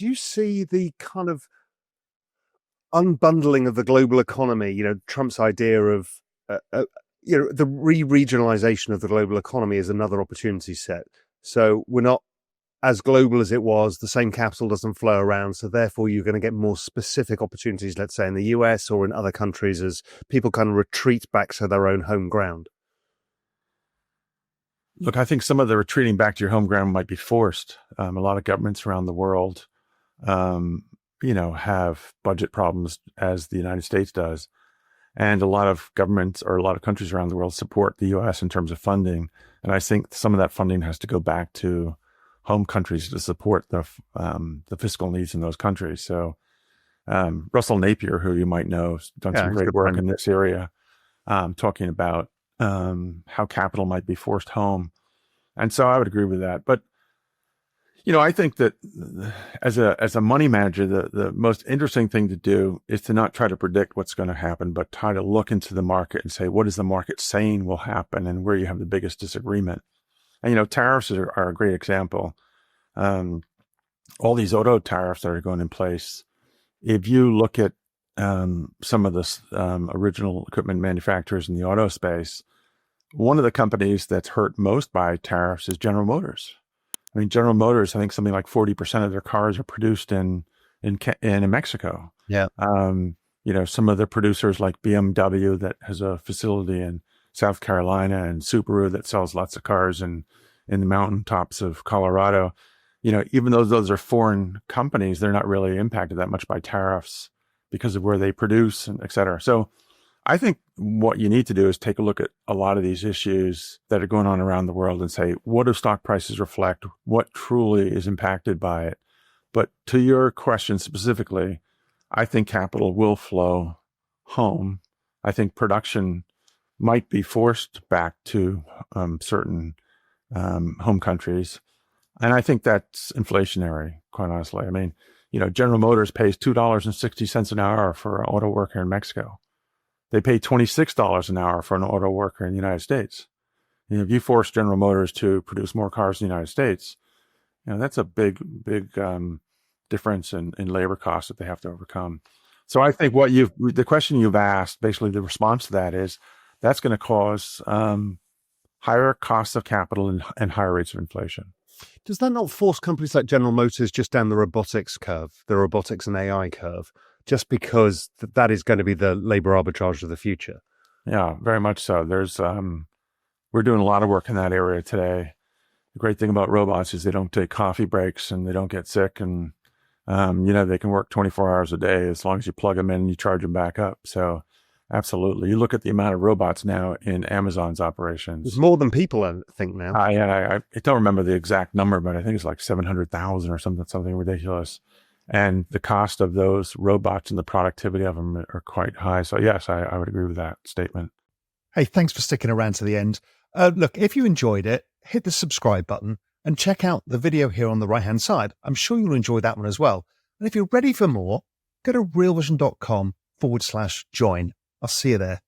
do you see the kind of unbundling of the global economy, Trump's idea of, the re-regionalization of the global economy is another opportunity set. So we're not as global as it was, the same capital doesn't flow around, so therefore you're going to get more specific opportunities, let's say in the US or in other countries, as people kind of retreat back to their own home ground. Look, I think some of the retreating back to your home ground might be forced. A lot of governments around the world, have budget problems, as the United States does. And a lot of governments or a lot of countries around the world support the U.S. in terms of funding. And I think some of that funding has to go back to home countries to support the fiscal needs in those countries. So Russell Napier, who you might know, has done some great work in this area, talking about how capital might be forced home. And so I would agree with that. But, I think that as a money manager, the most interesting thing to do is to not try to predict what's going to happen, but try to look into the market and say, what is the market saying will happen and where you have the biggest disagreement. And, tariffs are a great example. All these auto tariffs that are going in place, if you look at some of the original equipment manufacturers in the auto space, one of the companies that's hurt most by tariffs is General Motors. I mean, General Motors, I think something like 40% of their cars are produced in Mexico. Yeah. Some of the producers like BMW that has a facility in South Carolina, and Subaru that sells lots of cars in the mountaintops of Colorado. Even though those are foreign companies, they're not really impacted that much by tariffs because of where they produce, and et cetera. So I think what you need to do is take a look at a lot of these issues that are going on around the world and say, what do stock prices reflect? What truly is impacted by it? But to your question specifically, I think capital will flow home. I think production might be forced back to certain home countries. And I think that's inflationary, quite honestly. I mean, General Motors pays $2.60 an hour for an auto worker in Mexico. They pay $26 an hour for an auto worker in the United States. If you force General Motors to produce more cars in the United States, that's a big difference in labor costs that they have to overcome. So I think the question you've asked, basically the response to that is, that's going to cause higher costs of capital and higher rates of inflation. Does that not force companies like General Motors just down the robotics curve, the robotics and AI curve, just because that is going to be the labor arbitrage of the future? Yeah, very much so. We're doing a lot of work in that area today. The great thing about robots is they don't take coffee breaks and they don't get sick, and they can work 24 hours a day as long as you plug them in and you charge them back up. So absolutely. You look at the amount of robots now in Amazon's operations. There's more than people, I think, now. I don't remember the exact number, but I think it's like 700,000 or something ridiculous. And the cost of those robots and the productivity of them are quite high. So yes, I would agree with that statement. Hey, thanks for sticking around to the end. Look, if you enjoyed it, hit the subscribe button and check out the video here on the right-hand side. I'm sure you'll enjoy that one as well. And if you're ready for more, go to realvision.com/join. I'll see you there.